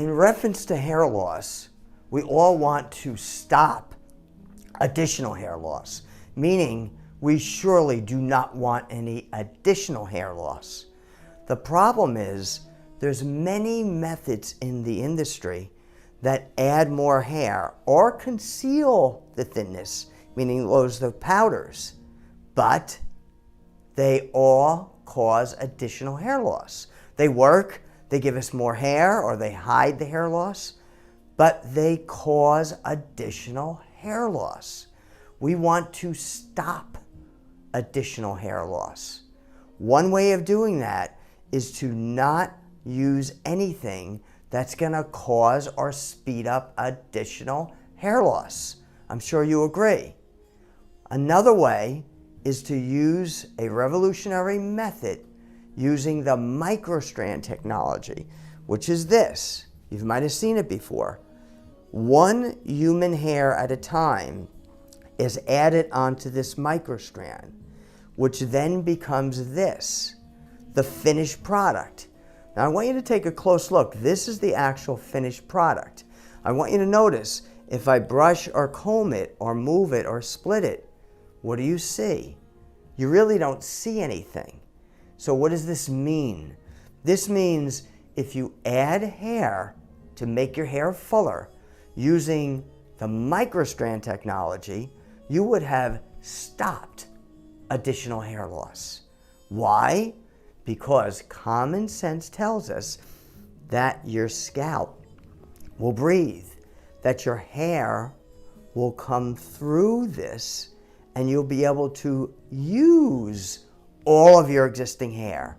in reference to hair loss, we all want to stop additional hair loss, meaning we surely do not want any additional hair loss. The problem is there's many methods in the industry that add more hair or conceal the thinness, meaning those of powders, but they all cause additional hair loss. They work, they give us more hair, or they hide the hair loss, but they cause additional hair loss. We want to stop additional hair loss. One way of doing that is to not use anything that's going to cause or speed up additional hair loss. I'm sure you agree. Another way is to use a revolutionary method using the microstrand technology, which is this. You might have seen it before. One human hair at a time is added onto this microstrand, which then becomes this, the finished product. Now I want you to take a close look. This is the actual finished product. I want you to notice if I brush or comb it or move it or split it, what do you see? You really don't see anything. So what does this mean? This means if you add hair to make your hair fuller using the microstrand technology, you would have stopped additional hair loss. Why? Because common sense tells us that your scalp will breathe, that your hair will come through this, and you'll be able to use all of your existing hair.